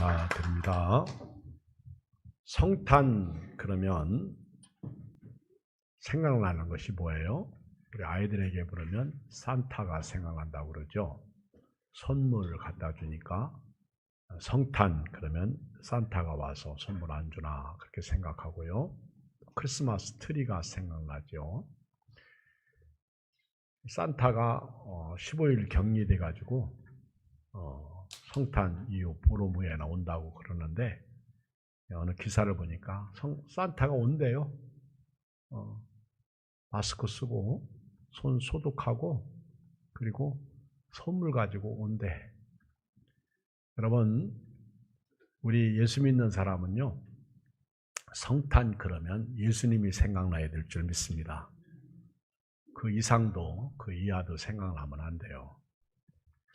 감사드립니다. 성탄 그러면 생각나는 것이 뭐예요? 우리 아이들에게 부르면 산타가 생각난다고 그러죠. 선물을 갖다 주니까 성탄 그러면 산타가 와서 선물 안 주나 그렇게 생각하고요. 크리스마스 트리가 생각나죠. 산타가 15일 격리돼 가지고 성탄 이후 보름 후에 나온다고 그러는데 어느 기사를 보니까 산타가 온대요. 마스크 쓰고 손 소독하고 그리고 선물 가지고 온대. 여러분, 우리 예수 믿는 사람은요, 성탄 그러면 예수님이 생각나야 될 줄 믿습니다. 그 이상도 그 이하도 생각나면 안 돼요.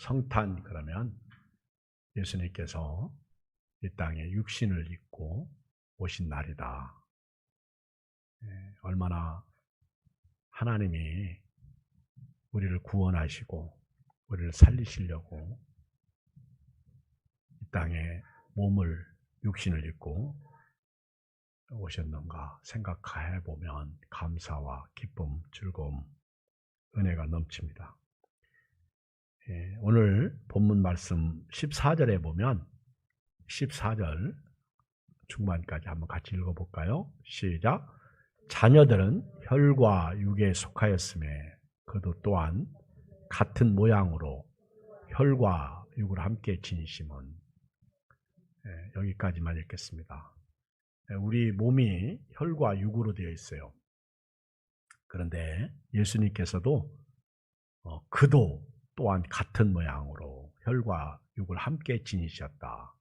성탄 그러면 예수님께서 이 땅에 육신을 입고 오신 날이다. 얼마나 하나님이 우리를 구원하시고 우리를 살리시려고 이 땅에 몸을 육신을 입고 오셨는가 생각해 보면 감사와 기쁨, 즐거움, 은혜가 넘칩니다. 오늘 본문 말씀 14절에 보면 14절 중반까지 한번 같이 읽어볼까요? 시작. 자녀들은 혈과 육에 속하였음에 그도 또한 같은 모양으로 혈과 육을 함께 지니심은. 여기까지만 읽겠습니다. 우리 몸이 혈과 육으로 되어 있어요. 그런데 예수님께서도 그도 또한 같은 모양으로 혈과 육을 함께 지니셨다.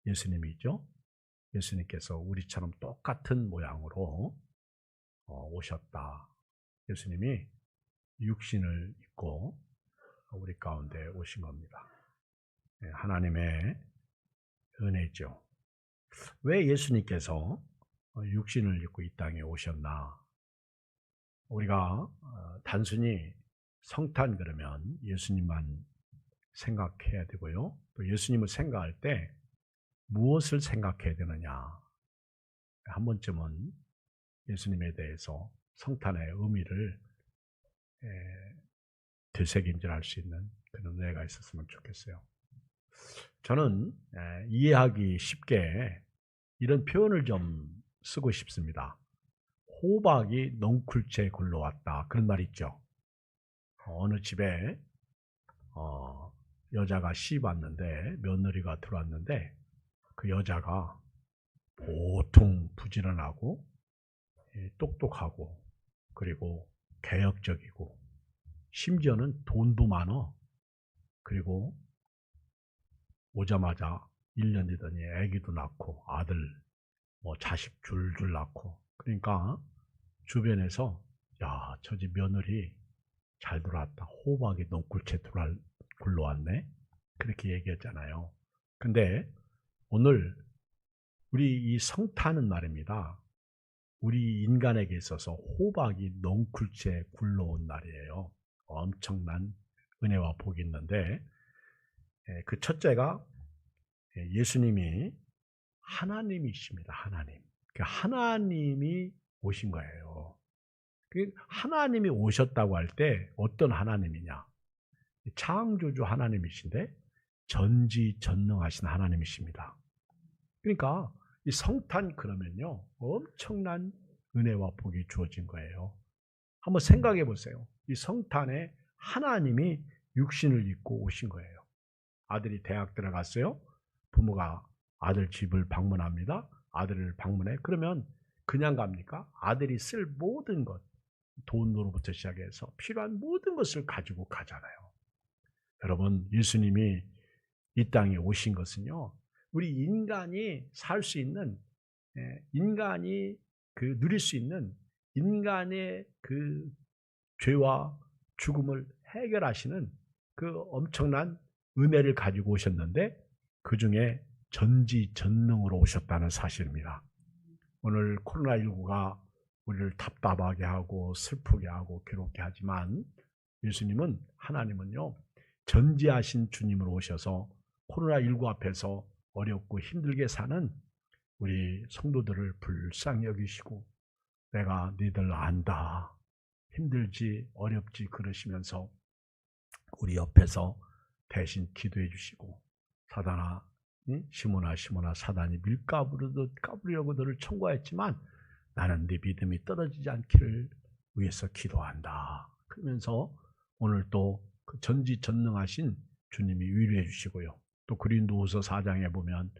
예수님이죠. 예수님께서 우리처럼 똑같은 모양으로 오셨다. 예수님이 육신을 입고 우리 가운데 오신 겁니다. 하나님의 은혜죠. 왜 예수님께서 육신을 입고 이 땅에 오셨나? 우리가 단순히 성탄 그러면 예수님만 생각해야 되고요. 또 예수님을 생각할 때 무엇을 생각해야 되느냐? 한 번쯤은 예수님에 대해서 성탄의 의미를 되새김질할 수 있는 그런 은혜가 있었으면 좋겠어요. 저는 이해하기 쉽게 이런 표현을 좀 쓰고 싶습니다. 호박이 넝쿨째 굴러왔다. 그런 말 있죠. 어느 집에 여자가 시집 왔는데 며느리가 들어왔는데 그 여자가 보통 부지런하고 똑똑하고 그리고 개혁적이고 심지어는 돈도 많아. 그리고 오자마자 1년 되더니 아기도 낳고 아들 자식 줄줄 낳고 그러니까 주변에서 야, 저 집 며느리 잘 들어왔다. 호박이 넝쿨째 굴러왔네. 그렇게 얘기했잖아요. 근데 오늘 우리 이 성탄은 말입니다. 우리 인간에게 있어서 호박이 넝쿨째 굴러온 날이에요. 엄청난 은혜와 복이 있는데 그 첫째가 예수님이 하나님이십니다. 하나님. 하나님이 오신 거예요. 하나님이 오셨다고 할 때 어떤 하나님이냐? 창조주 하나님이신데 전지전능하신 하나님이십니다. 그러니까 이 성탄 그러면요 엄청난 은혜와 복이 주어진 거예요. 한번 생각해 보세요. 이 성탄에 하나님이 육신을 입고 오신 거예요. 아들이 대학 들어갔어요. 부모가 아들 집을 방문합니다. 아들을 방문해. 그러면 그냥 갑니까? 아들이 쓸 모든 것, 돈으로부터 시작해서 필요한 모든 것을 가지고 가잖아요. 여러분, 예수님이 이 땅에 오신 것은요, 우리 인간이 살 수 있는, 인간이 누릴 수 있는 인간의 그 죄와 죽음을 해결하시는 그 엄청난 은혜를 가지고 오셨는데 그 중에 전지전능으로 오셨다는 사실입니다. 오늘 코로나19가 우리를 답답하게 하고 슬프게 하고 괴롭게 하지만 예수님은 하나님은요 전지하신 주님으로 오셔서 코로나19 앞에서 어렵고 힘들게 사는 우리 성도들을 불쌍히 여기시고 내가 너희들 안다. 힘들지 어렵지 그러시면서 우리 옆에서 대신 기도해 주시고 사단아 시몬아 사단이 밀가부르듯 까부려고 너를 청구하였지만 나는 네 믿음이 떨어지지 않기를 위해서 기도한다. 그러면서 오늘 또 그 전지전능하신 주님이 위로해 주시고요. 또 고린도후서 4장에 보면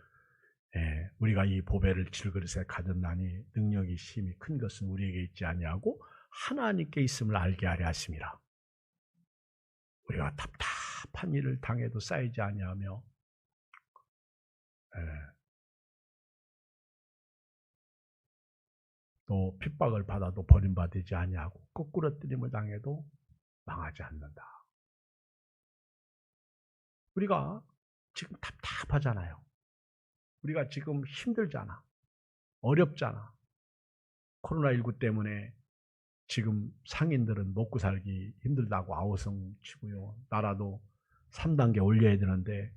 우리가 이 보배를 질그릇에 가졌나니 능력이 힘이 큰 것은 우리에게 있지 아니하고 하나님께 있음을 알게 하려 하심이라. 우리가 답답한 일을 당해도 쌓이지 아니하며 또 핍박을 받아도 버림받지 아니하고 거꾸러뜨림을 당해도 망하지 않는다. 우리가 지금 답답하잖아요. 우리가 지금 힘들잖아. 어렵잖아. 코로나19 때문에 지금 상인들은 먹고 살기 힘들다고 아우성 치고요. 나라도 3단계 올려야 되는데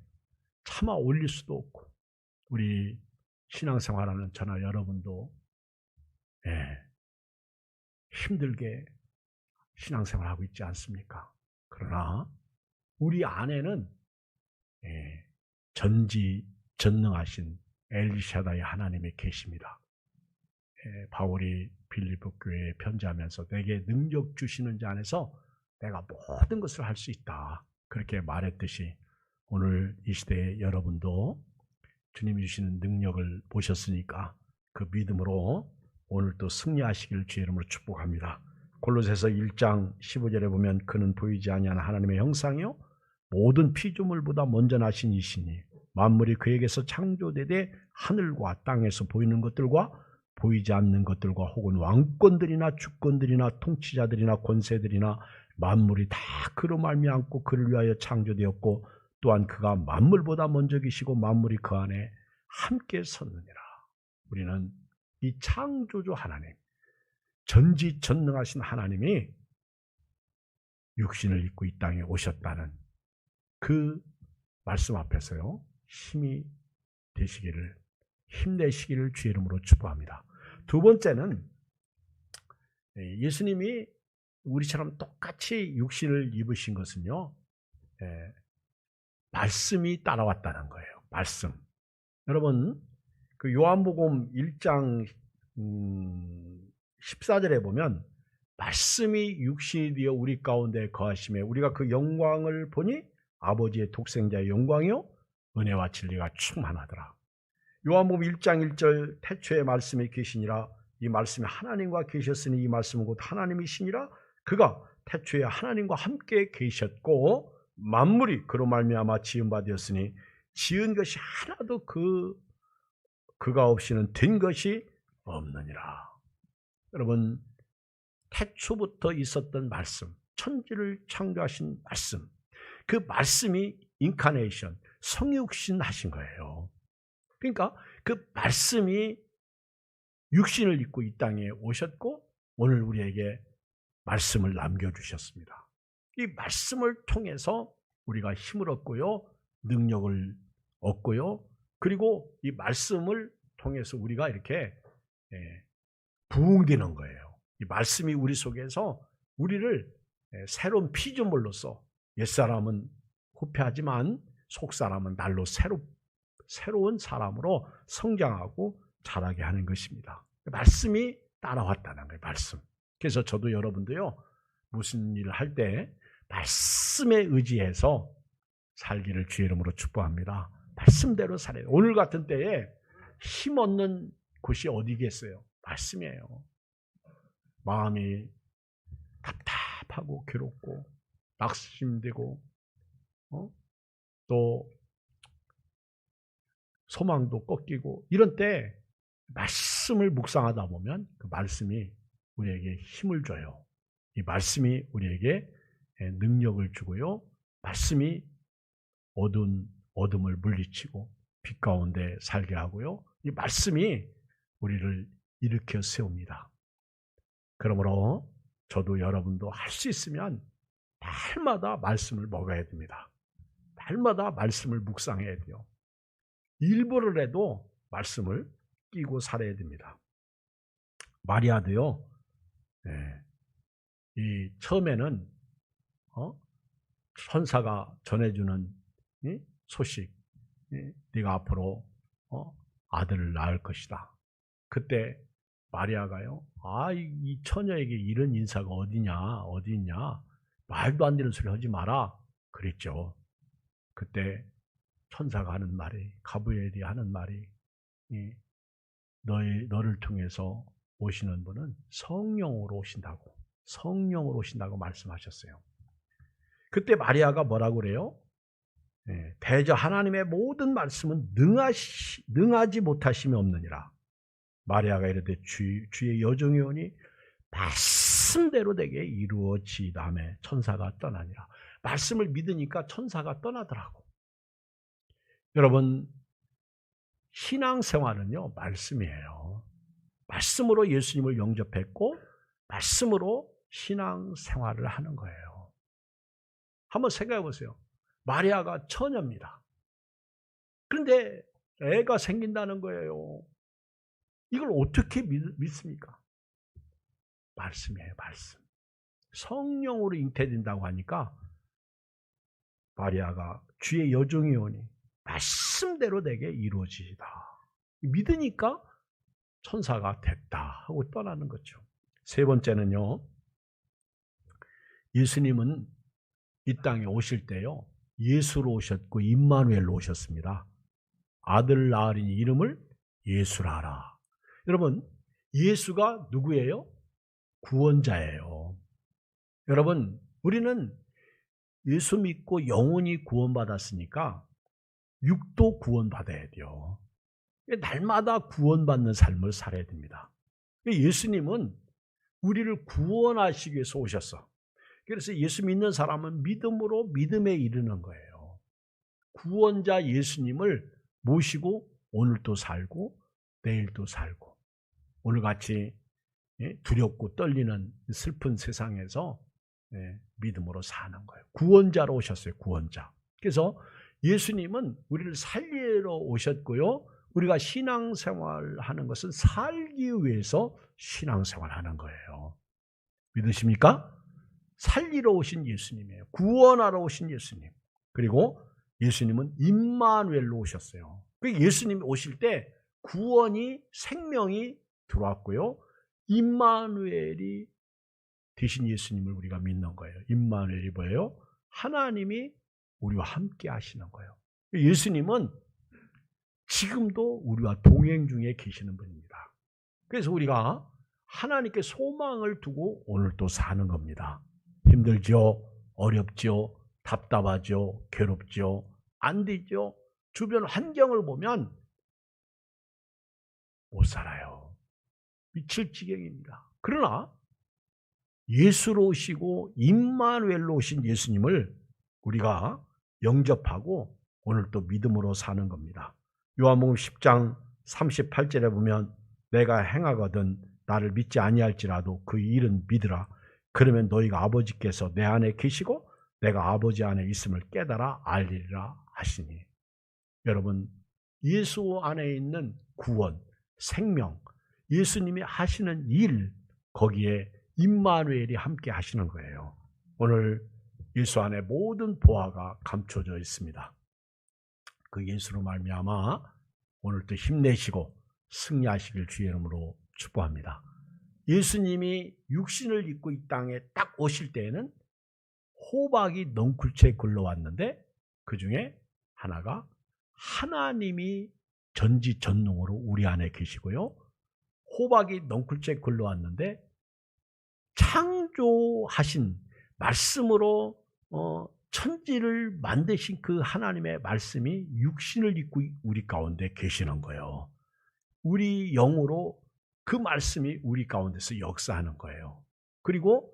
차마 올릴 수도 없고 우리 신앙생활하는 저나 여러분도 힘들게 신앙생활하고 있지 않습니까? 그러나 우리 안에는 전지전능하신 엘샤다이 하나님이 계십니다. 바울이 빌립보 교회에 편지하면서 내게 능력 주시는 자 안에서 내가 모든 것을 할 수 있다. 그렇게 말했듯이 오늘 이 시대에 여러분도 주님이 주시는 능력을 보셨으니까 그 믿음으로 오늘 또 승리하시기를 주의 이름으로 축복합니다. 골로새서 1장 15절에 보면 그는 보이지 아니하는 하나님의 형상이요 모든 피조물보다 먼저 나신 이시니 만물이 그에게서 창조되되 하늘과 땅에서 보이는 것들과 보이지 않는 것들과 혹은 왕권들이나 주권들이나 통치자들이나 권세들이나 만물이 다 그로 말미암고 그를 위하여 창조되었고 또한 그가 만물보다 먼저 계시고 만물이 그 안에 함께 섰느니라. 우리는 이 창조주 하나님, 전지전능하신 하나님이 육신을 입고 이 땅에 오셨다는 그 말씀 앞에서요 힘이 되시기를 힘내시기를 주의 이름으로 축복합니다. 두 번째는 예수님이 우리처럼 똑같이 육신을 입으신 것은요 말씀이 따라왔다는 거예요. 말씀. 여러분 그 요한복음 1장 14절에 보면 말씀이 육신이 되어 우리 가운데 거하심에 우리가 그 영광을 보니 아버지의 독생자의 영광이요 은혜와 진리가 충만하더라. 요한복음 1장 1절 태초에 말씀이 계시니라 이 말씀이 하나님과 계셨으니 이 말씀은 곧 하나님이시니라 그가 태초에 하나님과 함께 계셨고 만물이 그로 말미암아 지은 바 되었으니 지은 것이 하나도 그가 없이는 된 것이 없느니라. 여러분 태초부터 있었던 말씀 천지를 창조하신 말씀 그 말씀이 인카네이션 성육신 하신 거예요. 그러니까 그 말씀이 육신을 입고 이 땅에 오셨고 오늘 우리에게 말씀을 남겨주셨습니다. 이 말씀을 통해서 우리가 힘을 얻고요. 능력을 얻고요. 그리고 이 말씀을 통해서 우리가 이렇게 부흥되는 거예요. 이 말씀이 우리 속에서 우리를 새로운 피조물로서 옛사람은 후패하지만 속사람은 날로 새로운 사람으로 성장하고 자라게 하는 것입니다. 말씀이 따라왔다는 거예요. 말씀. 그래서 저도 여러분도요. 무슨 일을 할 때 말씀에 의지해서 살기를 주의 이름으로 축복합니다. 말씀대로 살아요. 오늘 같은 때에 힘 얻는 곳이 어디겠어요? 말씀이에요. 마음이 답답하고 괴롭고 낙심되고 또 소망도 꺾이고 이런 때 말씀을 묵상하다 보면 그 말씀이 우리에게 힘을 줘요. 이 말씀이 우리에게 능력을 주고요. 말씀이 어둠을 물리치고 빛 가운데 살게 하고요. 이 말씀이 우리를 일으켜 세웁니다. 그러므로 저도 여러분도 할 수 있으면 날마다 말씀을 먹어야 됩니다. 날마다 말씀을 묵상해야 돼요. 일부러라도 말씀을 끼고 살아야 됩니다. 마리아도요. 이 처음에는 천사가 전해주는 소식, 네가 앞으로 아들을 낳을 것이다. 그때 마리아가요. 이 처녀에게 이런 인사가 어디 있냐? 말도 안 되는 소리 하지 마라. 그랬죠. 그때 천사가 하는 말이, 가브리엘이 하는 말이, 너를 통해서 오시는 분은 성령으로 오신다고 말씀하셨어요. 그때 마리아가 뭐라고 그래요? 대저 하나님의 모든 말씀은 능하지 못하심이 없느니라. 마리아가 이르되 주의 여종이 오니 말씀대로 되게 이루어지다매 천사가 떠나니라. 말씀을 믿으니까 천사가 떠나더라고. 여러분, 신앙생활은요, 말씀이에요. 말씀으로 예수님을 영접했고 말씀으로 신앙생활을 하는 거예요. 한번 생각해 보세요. 마리아가 처녀입니다. 그런데 애가 생긴다는 거예요. 이걸 어떻게 믿습니까? 말씀이에요, 말씀. 성령으로 잉태된다고 하니까 마리아가 주의 여종이 오니 말씀대로 내게 이루어지리다. 믿으니까 천사가 됐다 하고 떠나는 거죠. 세 번째는요. 예수님은 이 땅에 오실 때요. 예수로 오셨고 임마누엘로 오셨습니다. 아들 낳으리니 이름을 예수라 하라. 여러분, 예수가 누구예요? 구원자예요. 여러분, 우리는 예수 믿고 영혼이 구원받았으니까 육도 구원받아야 돼요. 날마다 구원받는 삶을 살아야 됩니다. 예수님은 우리를 구원하시기 위해서 오셨어. 그래서 예수 믿는 사람은 믿음으로 믿음에 이르는 거예요. 구원자 예수님을 모시고 오늘도 살고 내일도 살고 오늘같이 두렵고 떨리는 슬픈 세상에서 믿음으로 사는 거예요. 구원자로 오셨어요. 구원자. 그래서 예수님은 우리를 살리러 오셨고요. 우리가 신앙생활 하는 것은 살기 위해서 신앙생활 하는 거예요. 믿으십니까? 살리러 오신 예수님이에요. 구원하러 오신 예수님. 그리고 예수님은 임마누엘로 오셨어요. 예수님이 오실 때 구원이, 생명이 들어왔고요. 임마누엘이 되신 예수님을 우리가 믿는 거예요. 임마누엘이 뭐예요? 하나님이 우리와 함께 하시는 거예요. 예수님은 지금도 우리와 동행 중에 계시는 분입니다. 그래서 우리가 하나님께 소망을 두고 오늘도 사는 겁니다. 힘들죠? 어렵죠? 답답하죠? 괴롭죠? 안 되죠? 주변 환경을 보면 못 살아요. 미칠 지경입니다. 그러나 예수로 오시고 임마누엘로 오신 예수님을 우리가 영접하고 오늘도 믿음으로 사는 겁니다. 요한복음 10장 38절에 보면 내가 행하거든 나를 믿지 아니할지라도 그 일은 믿으라. 그러면 너희가 아버지께서 내 안에 계시고 내가 아버지 안에 있음을 깨달아 알리리라 하시니. 여러분, 예수 안에 있는 구원, 생명, 예수님이 하시는 일, 거기에 임마누엘이 함께 하시는 거예요. 오늘 예수 안에 모든 보화가 감춰져 있습니다. 그 예수로 말미암아 오늘도 힘내시고 승리하시길 주의 이름으로 축복합니다. 예수님이 육신을 입고 이 땅에 딱 오실 때에는 호박이 넝쿨째 굴러왔는데 그 중에 하나가 하나님이 전지전능으로 우리 안에 계시고요. 호박이 넝쿨째 굴러왔는데 창조하신 말씀으로 천지를 만드신 그 하나님의 말씀이 육신을 입고 우리 가운데 계시는 거예요. 우리 영으로 그 말씀이 우리 가운데서 역사하는 거예요. 그리고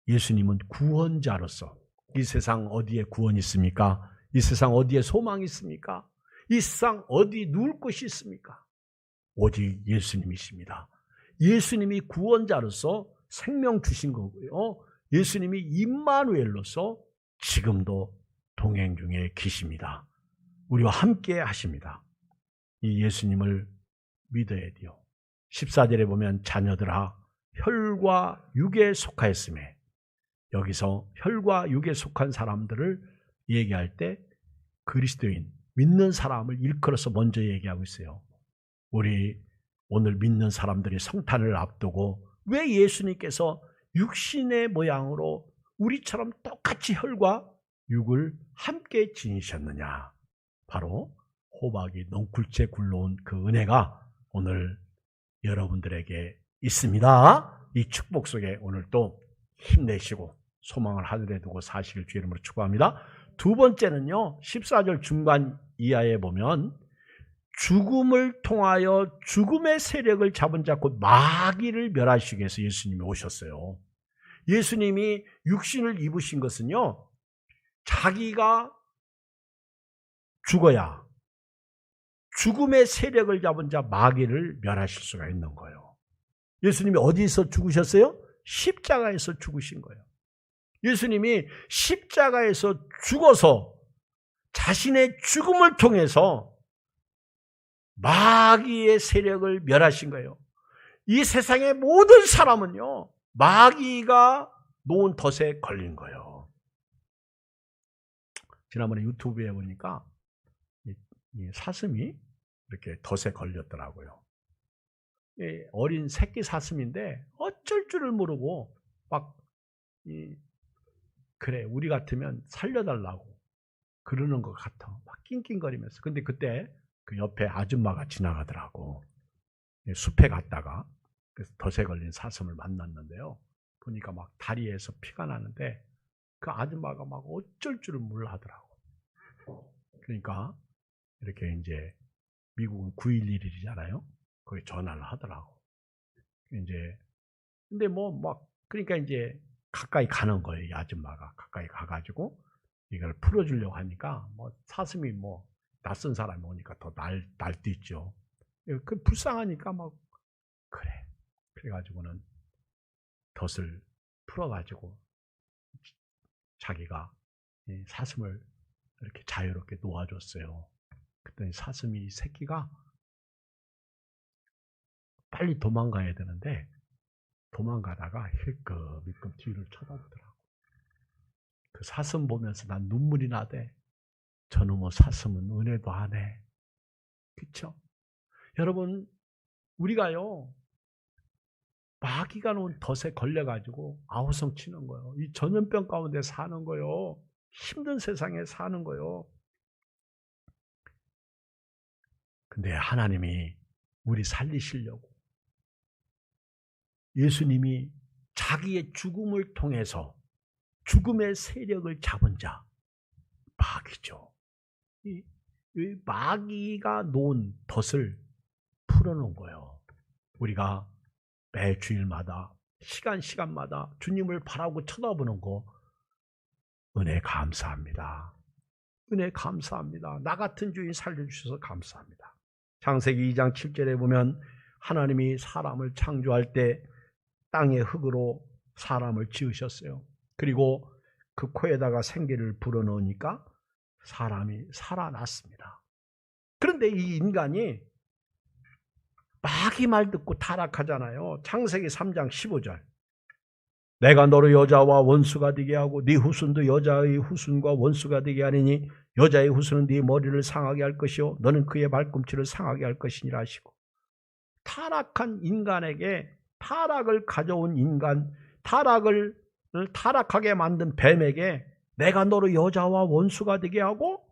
예수님은 구원자로서 이 세상 어디에 구원이 있습니까? 이 세상 어디에 소망이 있습니까? 이 세상 어디 누울 곳이 있습니까? 오직 예수님이십니다. 예수님이 구원자로서 생명 주신 거고요. 예수님이 임마누엘로서 지금도 동행 중에 계십니다. 우리와 함께 하십니다. 이 예수님을 믿어야 돼요. 14절에 보면 자녀들아 혈과 육에 속하였음에, 여기서 혈과 육에 속한 사람들을 얘기할 때 그리스도인, 믿는 사람을 일컬어서 먼저 얘기하고 있어요. 우리 오늘 믿는 사람들이 성탄을 앞두고 왜 예수님께서 육신의 모양으로 우리처럼 똑같이 혈과 육을 함께 지니셨느냐? 바로 호박이 넝쿨째 굴러온 그 은혜가 오늘 여러분들에게 있습니다. 이 축복 속에 오늘 또 힘내시고 소망을 하늘에 두고 사시길 주의 이름으로 축복합니다. 두 번째는요, 14절 중반 이하에 보면 죽음을 통하여 죽음의 세력을 잡은 자 곧 마귀를 멸하시기 위해서 예수님이 오셨어요. 예수님이 육신을 입으신 것은요, 자기가 죽어야 죽음의 세력을 잡은 자 마귀를 멸하실 수가 있는 거예요. 예수님이 어디서 죽으셨어요? 십자가에서 죽으신 거예요. 예수님이 십자가에서 죽어서 자신의 죽음을 통해서 마귀의 세력을 멸하신 거예요. 이 세상의 모든 사람은요, 마귀가 놓은 덫에 걸린 거예요. 지난번에 유튜브에 보니까 이 사슴이 이렇게 덫에 걸렸더라고요. 어린 새끼 사슴인데 어쩔 줄을 모르고 막 그래 우리 같으면 살려달라고 그러는 것 같아. 막 낑낑거리면서. 근데 그때 그 옆에 아줌마가 지나가더라고. 숲에 갔다가 그래서 덫에 걸린 사슴을 만났는데요. 보니까 막 다리에서 피가 나는데 그 아줌마가 막 어쩔 줄을 몰라 하더라고. 그러니까 이렇게 이제 미국은 911이잖아요. 거기 전화를 하더라고. 이제 근데 뭐 막 그러니까 이제 가까이 가는 거예요. 이 아줌마가 가까이 가가지고 이걸 풀어주려고 하니까 뭐 사슴이 뭐 낯선 사람이 오니까 더 날뛰죠. 그 불쌍하니까 막 그래. 그래가지고는 덫을 풀어가지고 자기가 사슴을 이렇게 자유롭게 놓아줬어요. 그랬더니 사슴이 새끼가 빨리 도망가야 되는데 도망가다가 힐끔힐끔 뒤를 쳐다보더라고. 그 사슴 보면서 난 눈물이 나대. 저놈의 사슴은 은혜도 안 해. 그렇죠? 여러분 우리가요 마귀가 놓은 덫에 걸려가지고 아우성 치는 거예요. 이 전염병 가운데 사는 거예요. 힘든 세상에 사는 거예요. 근데 하나님이 우리 살리시려고 예수님이 자기의 죽음을 통해서 죽음의 세력을 잡은 자 마귀죠. 이 마귀가 놓은 덫을 풀어놓은 거예요. 우리가 매 주일마다 시간마다 주님을 바라고 쳐다보는 거 은혜 감사합니다. 은혜 감사합니다. 나 같은 주인 살려주셔서 감사합니다. 창세기 2장 7절에 보면 하나님이 사람을 창조할 때 땅의 흙으로 사람을 지으셨어요. 그리고 그 코에다가 생기를 불어넣으니까 사람이 살아났습니다. 그런데 이 인간이 마귀 말 듣고 타락하잖아요. 창세기 3장 15절. 내가 너를 여자와 원수가 되게 하고 네 후손도 여자의 후손과 원수가 되게 하리니 여자의 후손은 네 머리를 상하게 할 것이요 너는 그의 발꿈치를 상하게 할 것이니라 하시고, 타락한 인간에게 타락을 가져온 인간, 타락하게 만든 뱀에게 내가 너를 여자와 원수가 되게 하고,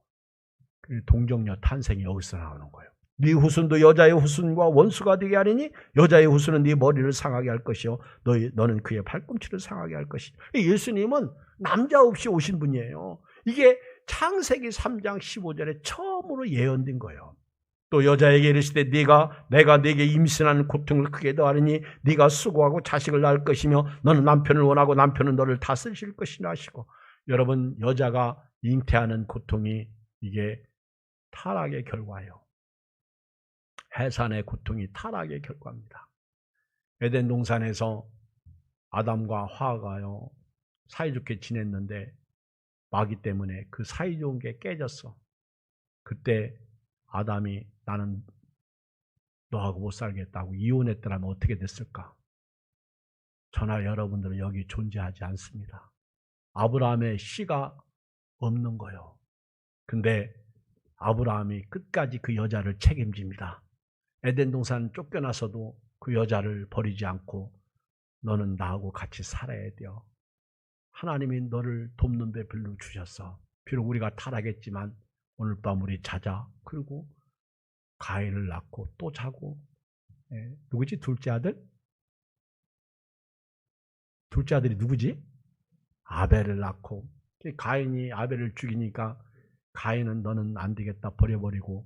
그 동정녀 탄생이 여기서 나오는 거예요. 네 후손도 여자의 후손과 원수가 되게 하리니 여자의 후손은 네 머리를 상하게 할 것이요 너는 그의 발꿈치를 상하게 할 것이니. 예수님은 남자 없이 오신 분이에요. 이게 창세기 3장 15절에 처음으로 예언된 거예요. 또 여자에게 이르시되 내가 네게 임신하는 고통을 크게 더하리니 네가 수고하고 자식을 낳을 것이며 너는 남편을 원하고 남편은 너를 다스리실 것이라 하시고. 여러분 여자가 잉태하는 고통이 이게 타락의 결과예요. 해산의 고통이 타락의 결과입니다. 에덴 동산에서 아담과 하와가요 사이좋게 지냈는데 마귀 때문에 그 사이좋은 게 깨졌어. 그때 아담이 나는 너하고 못 살겠다고 이혼했더라면 어떻게 됐을까? 저나 여러분들은 여기 존재하지 않습니다. 아브라함의 씨가 없는 거예요. 근데 아브라함이 끝까지 그 여자를 책임집니다. 에덴 동산 쫓겨나서도 그 여자를 버리지 않고 너는 나하고 같이 살아야 돼요. 하나님이 너를 돕는 데 별로 주셨어. 비록 우리가 타락했지만 오늘 밤 우리 자자. 그리고 가인을 낳고 또 자고. 누구지? 둘째 아들? 둘째 아들이 누구지? 아벨을 낳고. 가인이 아벨을 죽이니까 가인은 너는 안 되겠다 버려버리고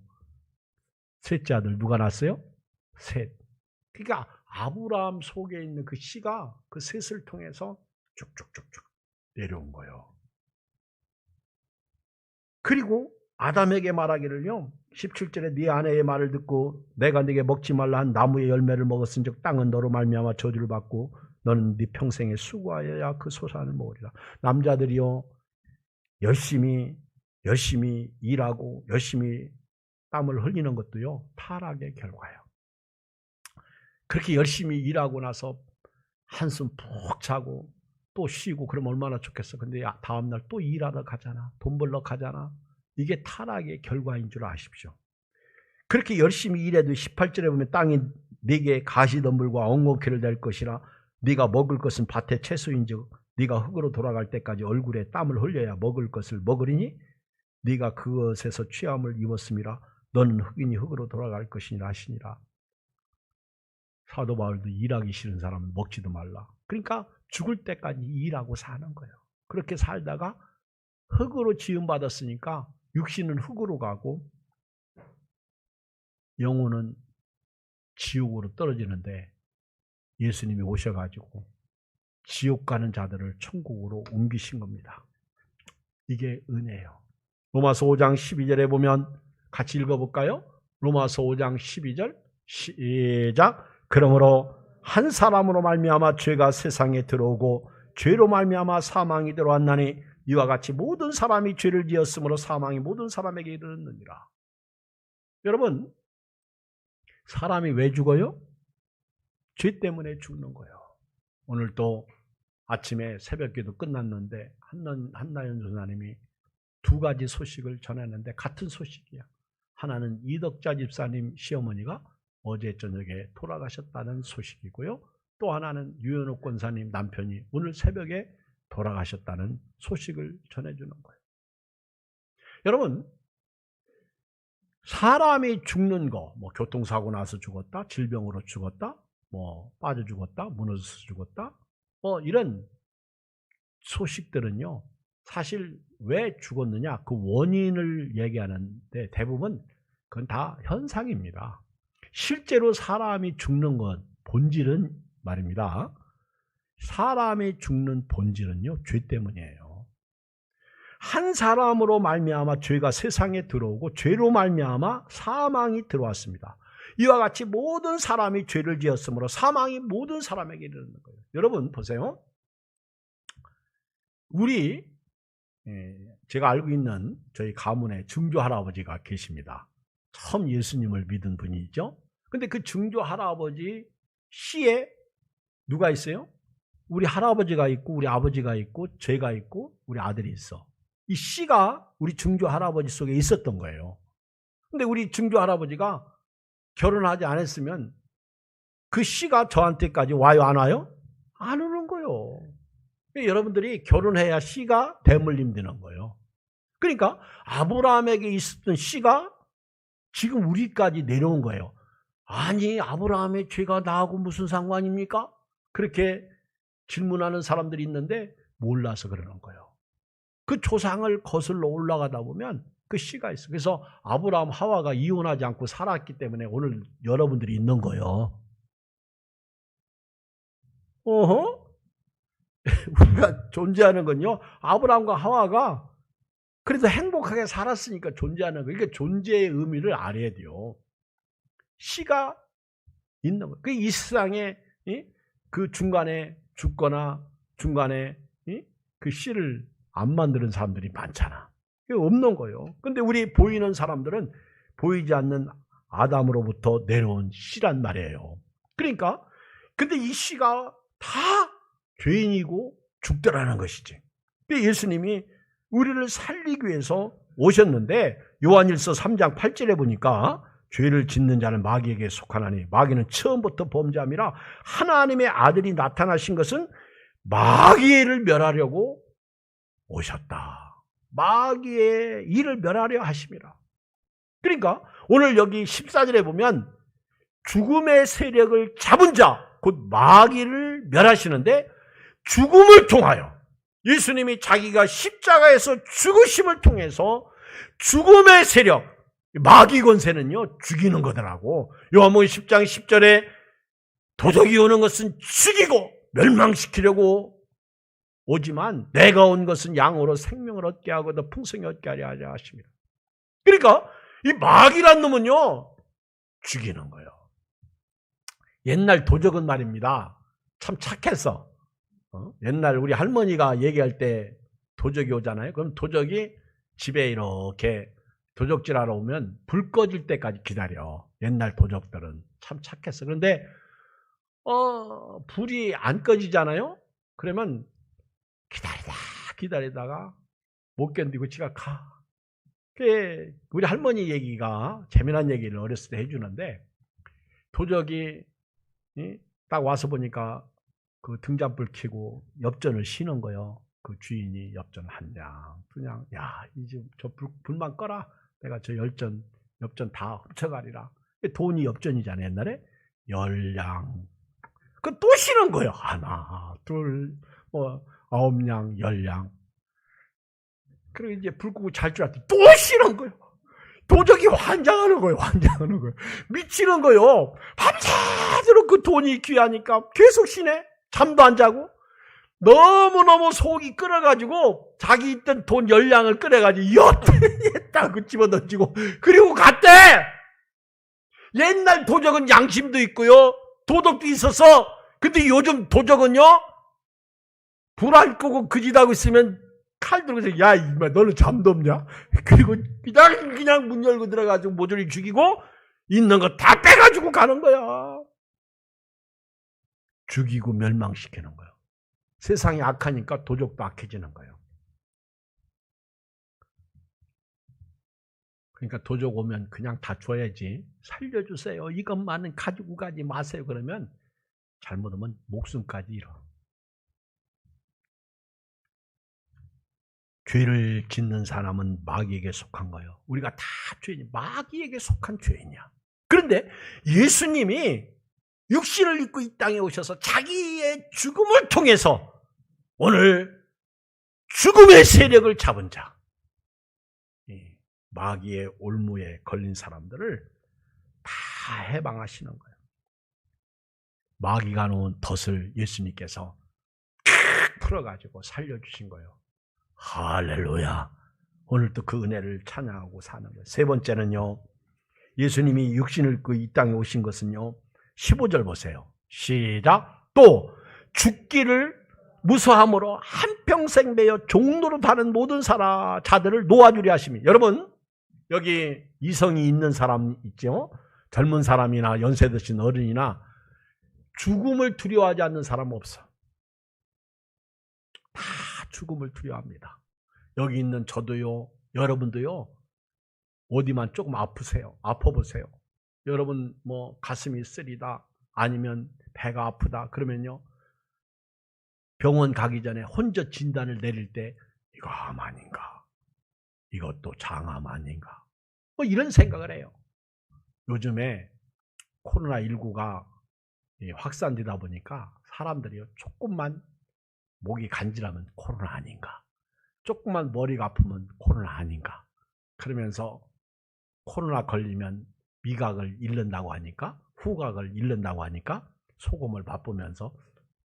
셋째 아들 누가 낳았어요? 셋. 그러니까 아브라함 속에 있는 그 씨가 그 셋을 통해서 쭉쭉쭉쭉 내려온 거예요. 그리고 아담에게 말하기를요. 17절에 네 아내의 말을 듣고 내가 네게 먹지 말라 한 나무의 열매를 먹었은즉 땅은 너로 말미암아 저주를 받고 너는 네 평생에 수고하여야 그 소산을 먹으리라. 남자들이요 열심히 일하고 열심히 땀을 흘리는 것도요 타락의 결과예요. 그렇게 열심히 일하고 나서 한숨 푹 자고 또 쉬고 그러면 얼마나 좋겠어. 근데 다음날 또 일하러 가잖아. 돈 벌러 가잖아. 이게 타락의 결과인 줄 아십시오. 그렇게 열심히 일해도 18절에 보면 땅이 네게 가시덤불과 엉겅퀴를 낼 것이라 네가 먹을 것은 밭의 채소인즉 네가 흙으로 돌아갈 때까지 얼굴에 땀을 흘려야 먹을 것을 먹으리니 네가 그것에서 취함을 입었음이라 너는 흙이니 흙으로 돌아갈 것이니라 하시니라. 사도 바울도 일하기 싫은 사람은 먹지도 말라. 그러니까 죽을 때까지 일하고 사는 거예요. 그렇게 살다가 흙으로 지음받았으니까 육신은 흙으로 가고 영혼은 지옥으로 떨어지는데 예수님이 오셔가지고 지옥 가는 자들을 천국으로 옮기신 겁니다. 이게 은혜예요. 로마서 5장 12절에 보면 같이 읽어볼까요? 로마서 5장 12절 시작. 그러므로 한 사람으로 말미암아 죄가 세상에 들어오고 죄로 말미암아 사망이 들어왔나니 이와 같이 모든 사람이 죄를 지었으므로 사망이 모든 사람에게 이르렀느니라. 여러분, 사람이 왜 죽어요? 죄 때문에 죽는 거예요. 오늘 또 아침에 새벽기도 끝났는데 한나연 전사님이 두 가지 소식을 전했는데 같은 소식이야. 하나는 이덕자 집사님 시어머니가 어제 저녁에 돌아가셨다는 소식이고요. 또 하나는 유현옥 권사님 남편이 오늘 새벽에 돌아가셨다는 소식을 전해주는 거예요. 여러분, 사람이 죽는 거, 뭐 교통사고 나서 죽었다, 질병으로 죽었다, 뭐 빠져 죽었다, 무너져서 죽었다, 뭐 이런 소식들은요, 사실 왜 죽었느냐 그 원인을 얘기하는데 대부분 그건 다 현상입니다. 실제로 사람이 죽는 것 본질은 말입니다. 사람이 죽는 본질은요 죄 때문이에요. 한 사람으로 말미암아 죄가 세상에 들어오고 죄로 말미암아 사망이 들어왔습니다. 이와 같이 모든 사람이 죄를 지었으므로 사망이 모든 사람에게 이르는 거예요. 여러분 보세요. 제가 알고 있는 저희 가문에 증조 할아버지가 계십니다. 처음 예수님을 믿은 분이죠. 근데 그 증조 할아버지 씨에 누가 있어요? 우리 할아버지가 있고 우리 아버지가 있고 제가 있고 우리 아들이 있어. 이 씨가 우리 증조 할아버지 속에 있었던 거예요. 근데 우리 증조 할아버지가 결혼하지 않았으면 그 씨가 저한테까지 와요, 안 와요? 안 오는 거예요. 여러분들이 결혼해야 씨가 대물림 되는 거예요. 그러니까 아브라함에게 있었던 씨가 지금 우리까지 내려온 거예요. 아니, 아브라함의 죄가 나하고 무슨 상관입니까? 그렇게 질문하는 사람들이 있는데 몰라서 그러는 거예요. 그 조상을 거슬러 올라가다 보면 그 씨가 있어요. 그래서 아브라함 하와가 이혼하지 않고 살았기 때문에 오늘 여러분들이 있는 거예요. 우리가 존재하는 건요, 아브라함과 하와가 그래도 행복하게 살았으니까 존재하는 거예요. 그러니까 존재의 의미를 알아야 돼요. 씨가 있는 거예요. 이 세상에 그 중간에 죽거나 중간에 그 씨를 안 만드는 사람들이 많잖아. 그게 없는 거예요. 근데 우리 보이는 사람들은 보이지 않는 아담으로부터 내려온 씨란 말이에요. 그러니까 근데 이 씨가 다 죄인이고 죽더라는 것이지. 예수님이 우리를 살리기 위해서 오셨는데 요한일서 3장 8절에 보니까 죄를 짓는 자는 마귀에게 속하나니 마귀는 처음부터 범죄함이라 하나님의 아들이 나타나신 것은 마귀를 멸하려고 오셨다. 마귀의 일을 멸하려 하심이라. 그러니까 오늘 여기 14절에 보면 죽음의 세력을 잡은 자, 곧 마귀를 멸하시는데 죽음을 통하여 예수님이 자기가 십자가에서 죽으심을 통해서 죽음의 세력, 마귀 권세는요 죽이는 거더라고. 요한복음 10장 10절에 도적이 오는 것은 죽이고 멸망시키려고 오지만 내가 온 것은 양으로 생명을 얻게 하고 더 풍성히 얻게 하려 하십니다. 그러니까 이 마귀란 놈은요 죽이는 거예요. 옛날 도적은 말입니다. 참 착했어. 옛날 우리 할머니가 얘기할 때 도적이 오잖아요. 그럼 도적이 집에 이렇게 도적질하러 오면 불 꺼질 때까지 기다려. 옛날 도적들은 참 착했어. 그런데 불이 안 꺼지잖아요. 그러면 기다리다가 못 견디고 지가 가. 우리 할머니 얘기가 재미난 얘기를 어렸을 때 해주는데 도적이 딱 와서 보니까 그 등잔불 켜고 엽전을 쉬는 거예요. 그 주인이 엽전 한 장, 두 장, 야, 이제 저 불만 꺼라. 내가 저 엽전 다 훔쳐가리라. 돈이 엽전이잖아요, 옛날에. 10량. 그 또 쉬는 거예요. 하나, 둘, 9량, 10량. 그리고 이제 불 끄고 잘 줄 알았더니 또 쉬는 거예요. 도적이 환장하는 거예요. 미치는 거예요. 밤새도록 그 돈이 귀하니까 계속 쉬네. 잠도 안 자고. 너무너무 속이 끓어가지고 자기 있던 돈 10량을 꺼내가지고 옆에 딱 집어던지고 그리고 갔대. 옛날 도적은 양심도 있고요. 도덕도 있어서. 근데 요즘 도적은요. 불 안 끄고 그 짓 하고 있으면 칼 들고서 야 이마 너는 잠도 없냐? 그리고 그냥 문 열고 들어가지고 모조리 죽이고 있는 거 다 빼가지고 가는 거야. 죽이고 멸망시키는 거예요. 세상이 악하니까 도적도 악해지는 거예요. 그러니까 도적 오면 그냥 다 줘야지. 살려주세요. 이것만은 가지고 가지 마세요. 그러면 잘못하면 목숨까지 잃어. 죄를 짓는 사람은 마귀에게 속한 거예요. 우리가 다 죄인, 마귀에게 속한 죄인이야. 그런데 예수님이 육신을 입고 이 땅에 오셔서 자기의 죽음을 통해서 오늘 죽음의 세력을 잡은 자, 마귀의 올무에 걸린 사람들을 다 해방하시는 거예요. 마귀가 놓은 덫을 예수님께서 풀어가지고 살려주신 거예요. 할렐루야. 오늘도 그 은혜를 찬양하고 사는 거예요. 세 번째는요. 예수님이 육신을 입고 이 땅에 오신 것은요. 15절 보세요. 시작. 또 죽기를 무서함으로 한평생 매여 종로로 다는 모든 자들을 놓아주려 하심이. 여러분 여기 이성이 있는 사람 있죠? 젊은 사람이나 연세 드신 어른이나 죽음을 두려워하지 않는 사람은 없어. 다 죽음을 두려워합니다. 여기 있는 저도요, 여러분도요, 어디만 조금 아파보세요. 여러분 뭐 가슴이 쓰리다, 아니면 배가 아프다, 그러면요, 병원 가기 전에 혼자 진단을 내릴 때 이거 암 아닌가, 이것도 장암 아닌가, 뭐 이런 생각을 해요. 요즘에 코로나19가 확산되다 보니까 사람들이 조금만 목이 간지라면 코로나 아닌가, 조금만 머리가 아프면 코로나 아닌가, 그러면서 코로나 걸리면 미각을 잃는다고 하니까, 후각을 잃는다고 하니까 소금을 맛보면서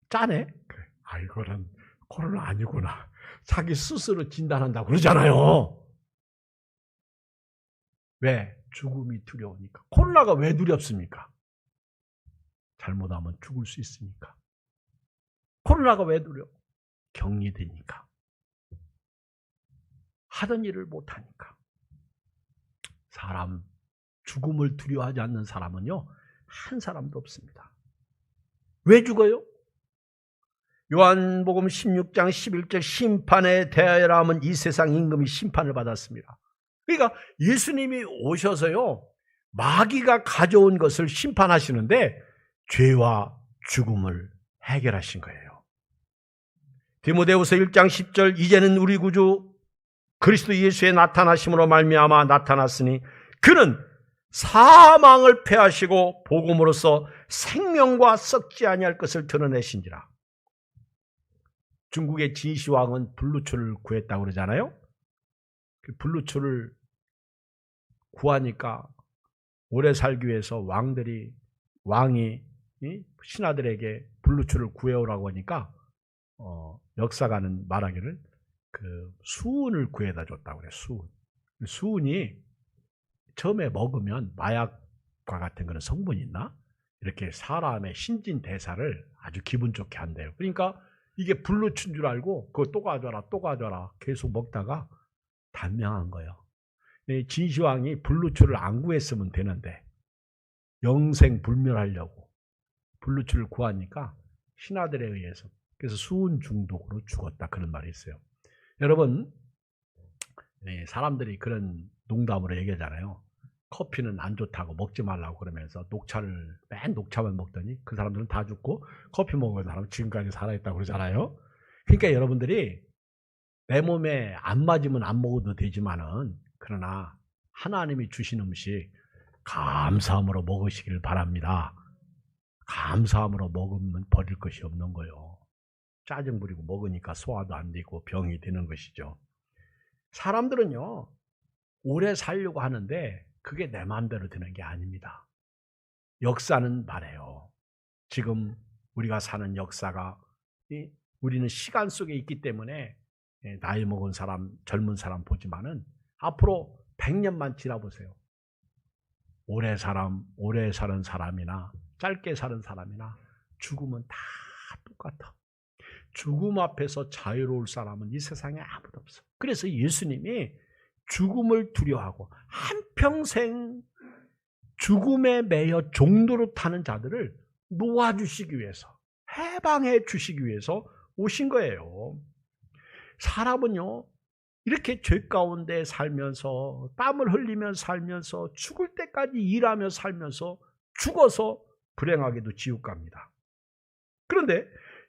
짜네? 그래. 아, 이거는 코로나 아니구나. 자기 스스로 진단한다고 그러잖아요. 왜? 죽음이 두려우니까. 코로나가 왜 두렵습니까? 잘못하면 죽을 수 있으니까. 코로나가 왜 두려워? 격리되니까. 하던 일을 못하니까. 사람 죽음을 두려워하지 않는 사람은요, 한 사람도 없습니다. 왜 죽어요? 요한복음 16장 11절 심판에 대하여라 하면 이 세상 임금이 심판을 받았습니다. 그러니까 예수님이 오셔서요, 마귀가 가져온 것을 심판하시는데 죄와 죽음을 해결하신 거예요. 디모데후서 1장 10절 이제는 우리 구주 그리스도 예수의 나타나심으로 말미암아 나타났으니 그는 사망을 패하시고 복음으로써 생명과 썩지 아니할 것을 드러내신지라. 중국의 진시황은 불루초를 구했다고 그러잖아요. 그 불루초를 구하니까 오래 살기 위해서 왕이 신하들에게 불루초를 구해오라고 하니까 역사가는 말하기를 그 수은을 구해다 줬다고 그래요. 수은이 처음에 먹으면 마약과 같은 그런 성분이 있나? 이렇게 사람의 신진대사를 아주 기분 좋게 한대요. 그러니까 이게 불루초인 줄 알고 그거 또 가져라 계속 먹다가 단명한 거예요. 진시황이 불루초를 안 구했으면 되는데 영생 불멸하려고 불루초를 구하니까 신하들에 의해서 그래서 수은 중독으로 죽었다 그런 말이 있어요. 여러분, 사람들이 그런 농담으로 얘기하잖아요. 커피는 안 좋다고 먹지 말라고 그러면서 맨 녹차만 먹더니 그 사람들은 다 죽고 커피 먹은 사람은 지금까지 살아있다고 그러잖아요. 그러니까 여러분들이 내 몸에 안 맞으면 안 먹어도 되지만은 그러나 하나님이 주신 음식 감사함으로 먹으시길 바랍니다. 감사함으로 먹으면 버릴 것이 없는 거예요. 짜증 부리고 먹으니까 소화도 안 되고 병이 되는 것이죠. 사람들은요, 오래 살려고 하는데 그게 내 마음대로 되는 게 아닙니다. 역사는 말해요. 지금 우리가 사는 역사가 우리는 시간 속에 있기 때문에 나이 먹은 사람, 젊은 사람 보지만은 앞으로 100년만 지나보세요. 오래 사는 사람이나 짧게 사는 사람이나 죽음은 다 똑같아. 죽음 앞에서 자유로울 사람은 이 세상에 아무도 없어. 그래서 예수님이 죽음을 두려워하고 한평생 죽음에 매여 종로로 타는 자들을 놓아주시기 위해서, 해방해 주시기 위해서 오신 거예요. 사람은요, 이렇게 죄 가운데 살면서 땀을 흘리며 살면서 죽을 때까지 일하며 살면서 죽어서 불행하게도 지옥 갑니다. 그런데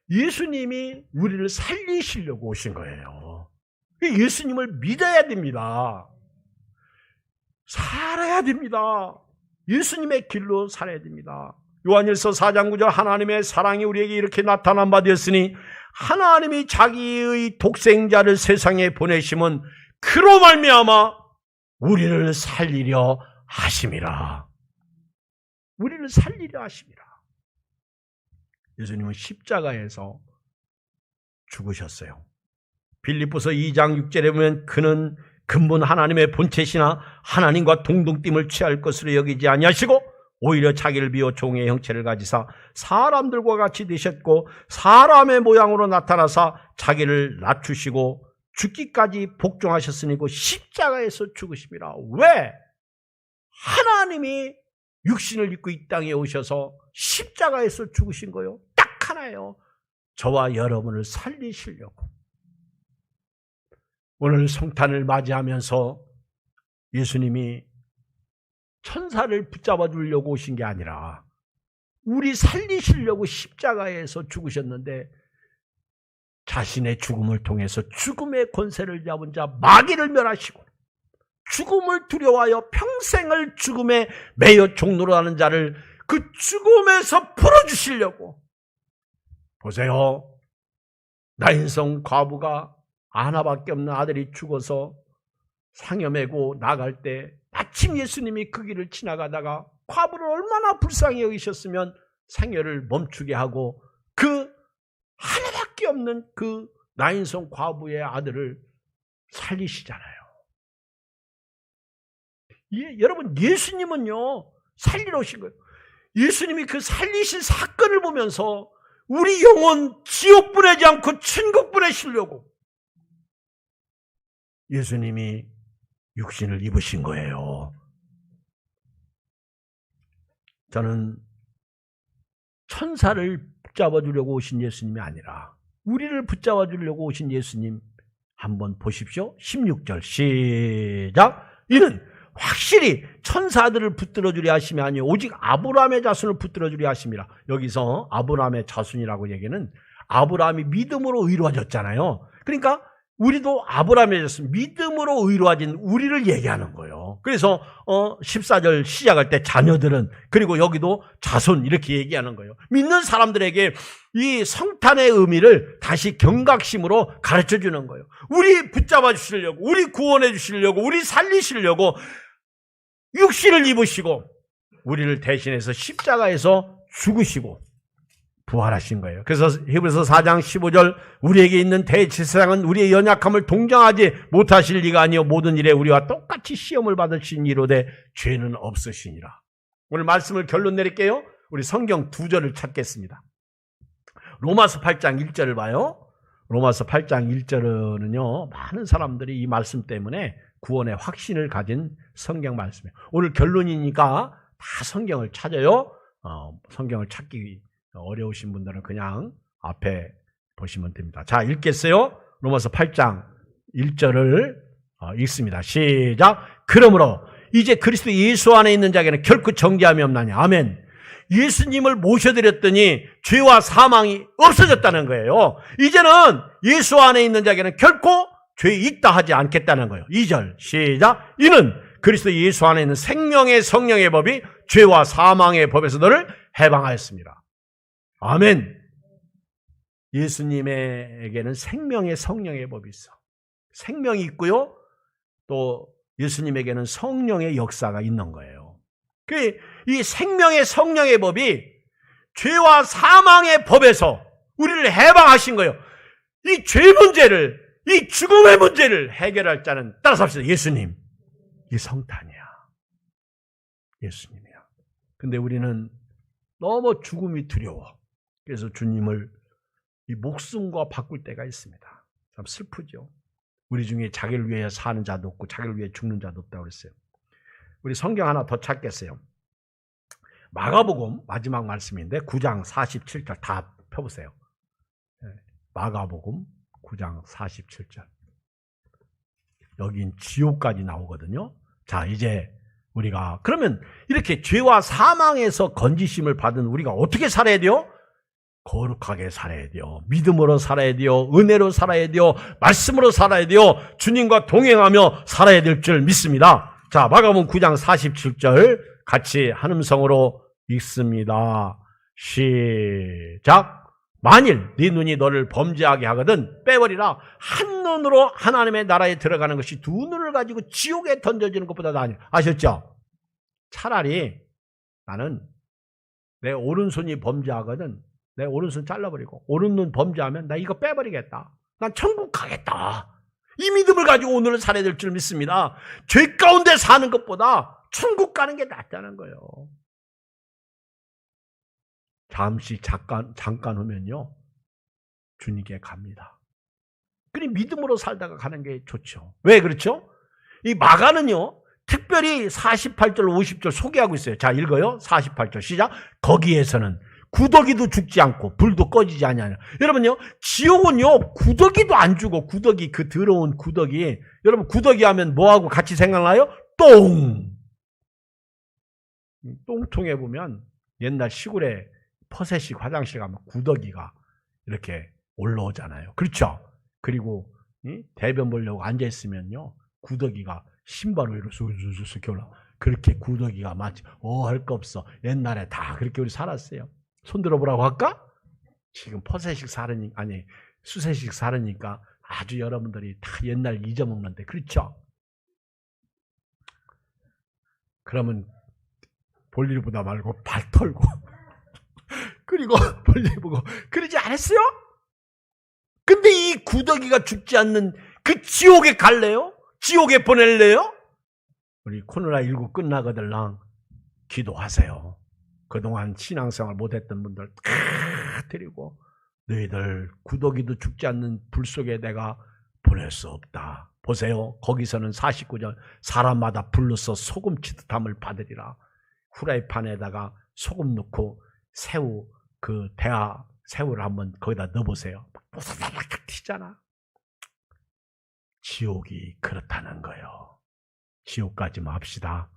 예수님이 우리를 살리시려고 오신 거예요. 예수님을 믿어야 됩니다. 살아야 됩니다. 예수님의 길로 살아야 됩니다. 요한일서 4장 9절 하나님의 사랑이 우리에게 이렇게 나타난 바 되었으니 하나님이 자기의 독생자를 세상에 보내심은 그로 말미암아 우리를 살리려 하심이라. 우리를 살리려 하심이라. 예수님은 십자가에서 죽으셨어요. 빌립보서 2장 6절에 보면 그는 근본 하나님의 본체시나 하나님과 동등됨을 취할 것으로 여기지 아니하시고 오히려 자기를 비워 종의 형체를 가지사 사람들과 같이 되셨고 사람의 모양으로 나타나사 자기를 낮추시고 죽기까지 복종하셨으니 그 십자가에서 죽으심이라. 왜? 하나님이 육신을 입고 이 땅에 오셔서 십자가에서 죽으신 거요. 딱 하나예요. 저와 여러분을 살리시려고. 오늘 성탄을 맞이하면서 예수님이 천사를 붙잡아 주려고 오신 게 아니라 우리 살리시려고 십자가에서 죽으셨는데 자신의 죽음을 통해서 죽음의 권세를 잡은 자 마귀를 멸하시고 죽음을 두려워하여 평생을 죽음에 매여 종로로 하는 자를 그 죽음에서 풀어주시려고. 보세요. 나인성 과부가 하나밖에 없는 아들이 죽어서 상여 메고 나갈 때 마침 예수님이 그 길을 지나가다가 과부를 얼마나 불쌍히 여기셨으면 상여를 멈추게 하고 그 하나밖에 없는 그 나인성 과부의 아들을 살리시잖아요. 여러분, 예수님은요 살리러 오신 거예요. 예수님이 그 살리신 사건을 보면서 우리 영혼 지옥 보내지 않고 천국 보내시려고 예수님이 육신을 입으신 거예요. 저는 천사를 붙잡아 주려고 오신 예수님이 아니라 우리를 붙잡아 주려고 오신 예수님 한번 보십시오. 16절 시작. 이는 확실히 천사들을 붙들어 주려 하심이 아니요 오직 아브라함의 자손을 붙들어 주려 하심이라. 여기서 아브라함의 자손이라고 얘기는 아브라함이 믿음으로 의로워졌잖아요. 그러니까 우리도 아브라함의 자손, 믿음으로 의로워진 우리를 얘기하는 거예요. 그래서 14절 시작할 때 자녀들은, 그리고 여기도 자손 이렇게 얘기하는 거예요. 믿는 사람들에게 이 성탄의 의미를 다시 경각심으로 가르쳐 주는 거예요. 우리 붙잡아 주시려고, 우리 구원해 주시려고, 우리 살리시려고 육신을 입으시고 우리를 대신해서 십자가에서 죽으시고 부활하신 거예요. 그래서 히브리서 4장 15절 우리에게 있는 대제사장은 우리의 연약함을 동정하지 못하실 리가 아니요 모든 일에 우리와 똑같이 시험을 받으신 이로되 죄는 없으시니라. 오늘 말씀을 결론 내릴게요. 우리 성경 두 절을 찾겠습니다. 로마서 8장 1절을 봐요. 로마서 8장 1절은요 많은 사람들이 이 말씀 때문에 구원의 확신을 가진 성경 말씀이에요. 오늘 결론이니까 다 성경을 찾아요. 성경을 찾기 어려우신 분들은 그냥 앞에 보시면 됩니다. 자, 읽겠어요. 로마서 8장 1절을 읽습니다. 시작. 그러므로 이제 그리스도 예수 안에 있는 자에게는 결코 정죄함이 없나니. 아멘. 예수님을 모셔드렸더니 죄와 사망이 없어졌다는 거예요. 이제는 예수 안에 있는 자에게는 결코 죄 있다 하지 않겠다는 거예요. 2절 시작. 이는 그리스도 예수 안에 있는 생명의 성령의 법이 죄와 사망의 법에서 너를 해방하였습니다. 아멘. 예수님에게는 생명의 성령의 법이 있어. 생명이 있고요. 또 예수님에게는 성령의 역사가 있는 거예요. 이 생명의 성령의 법이 죄와 사망의 법에서 우리를 해방하신 거예요. 이 죄 문제를, 이 죽음의 문제를 해결할 자는 따라서 합시다. 예수님. 이 성탄이야. 예수님이야. 근데 우리는 너무 죽음이 두려워. 그래서 주님을 이 목숨과 바꿀 때가 있습니다. 참 슬프죠. 우리 중에 자기를 위해 사는 자도 없고 자기를 위해 죽는 자도 없다고 그랬어요. 우리 성경 하나 더 찾겠어요. 마가복음 마지막 말씀인데 9장 47절 다 펴보세요. 마가복음 9장 47절. 여긴 지옥까지 나오거든요. 자, 이제 우리가 그러면 이렇게 죄와 사망에서 건지심을 받은 우리가 어떻게 살아야 돼요? 거룩하게 살아야 돼요. 믿음으로 살아야 돼요. 은혜로 살아야 돼요. 말씀으로 살아야 돼요. 주님과 동행하며 살아야 될 줄 믿습니다. 자, 마가복음 9장 47절 같이 한 음성으로 읽습니다. 시작. 만일 네 눈이 너를 범죄하게 하거든 빼버리라. 한 눈으로 하나님의 나라에 들어가는 것이 두 눈을 가지고 지옥에 던져지는 것보다 나아요. 아셨죠? 차라리 나는 내 오른손이 범죄하거든 내 오른손 잘라버리고 오른눈 범죄하면 나 이거 빼버리겠다. 난 천국 가겠다. 이 믿음을 가지고 오늘은 살아야 될 줄 믿습니다. 죄 가운데 사는 것보다 천국 가는 게 낫다는 거예요. 잠시 잠깐 후면요 주님께 갑니다. 그리 믿음으로 살다가 가는 게 좋죠. 왜 그렇죠? 이 마가는요 특별히 48절 50절 소개하고 있어요. 자, 읽어요. 48절 시작. 거기에서는 구더기도 죽지 않고 불도 꺼지지 아니하냐. 여러분요 지옥은요 구더기도 안 죽어. 구더기, 그 더러운 구더기. 여러분 구더기 하면 뭐하고 같이 생각나요? 똥통에 보면 옛날 시골에 퍼세식 화장실 가면 구더기가 이렇게 올라오잖아요. 그렇죠? 그리고 대변 보려고 앉아있으면요 구더기가 신발 위로 쑥쑥쑥 올라. 그렇게 구더기가 마치 할 거 없어. 옛날에 다 그렇게 우리 살았어요. 손 들어보라고 할까? 지금 퍼세식 사르니까, 아니 수세식 사르니까 아주 여러분들이 다 옛날 잊어먹는데, 그렇죠? 그러면 볼일 보다 말고 발 털고 그리고 볼일 보고 그러지 않았어요? 근데 이 구더기가 죽지 않는 그 지옥에 갈래요? 지옥에 보낼래요? 우리 코로나19 끝나거들랑 기도하세요. 그동안 신앙생활 못했던 분들 다 데리고 너희들 구더기도 죽지 않는 불 속에 내가 보낼 수 없다. 보세요. 거기서는 49절 사람마다 불로서 소금 치듯함을 받으리라. 후라이팬에다가 소금 넣고 새우 새우를 한번 거기다 넣어보세요. 보사삭 튀잖아. 지옥이 그렇다는 거예요. 지옥까지 맙시다.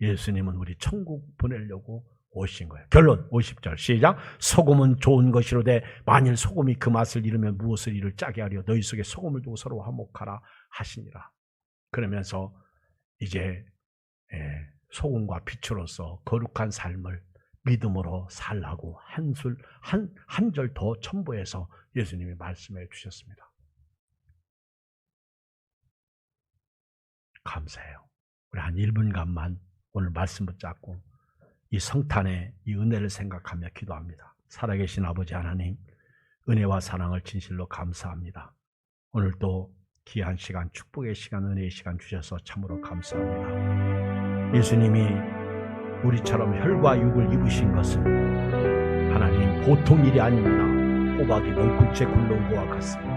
예수님은 우리 천국 보내려고 오신 거예요. 결론 50절 시작. 소금은 좋은 것이로되 만일 소금이 그 맛을 잃으면 무엇을 이를 짜게 하려 너희 속에 소금을 두고 서로 화목하라 하시니라. 그러면서 이제 소금과 빛으로서 거룩한 삶을 믿음으로 살라고 한 절 더 첨부해서 예수님이 말씀해 주셨습니다. 감사해요. 우리 한 1분간만 오늘 말씀 붙잡고 이 성탄의 이 은혜를 생각하며 기도합니다. 살아계신 아버지 하나님, 은혜와 사랑을 진실로 감사합니다. 오늘 또 귀한 시간, 축복의 시간, 은혜의 시간 주셔서 참으로 감사합니다. 예수님이 우리처럼 혈과 육을 입으신 것은 하나님 보통 일이 아닙니다. 호박이 넝쿨째 굴러온 것과 같습니다.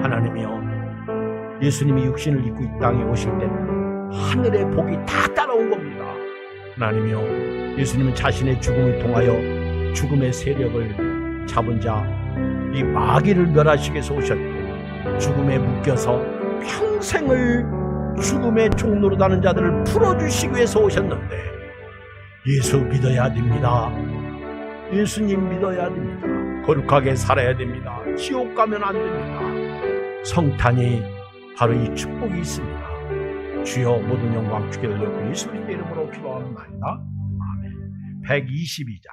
하나님이여, 예수님이 육신을 입고 이 땅에 오실 때는 하늘의 복이 다 따라온 겁니다. 하나님이여, 예수님은 자신의 죽음을 통하여 죽음의 세력을 잡은 자, 이 마귀를 멸하시기 위해서 오셨고, 죽음에 묶여서 평생을 죽음의 종로로 다는 자들을 풀어주시기 위해서 오셨는데, 예수 믿어야 됩니다. 예수님 믿어야 됩니다. 거룩하게 살아야 됩니다. 지옥 가면 안 됩니다. 성탄이 바로 이 축복이 있습니다. 주여 모든 영광 주께 돌렸고 예수 그리스도의 이름으로 기도하옵나이다. 아멘. 122장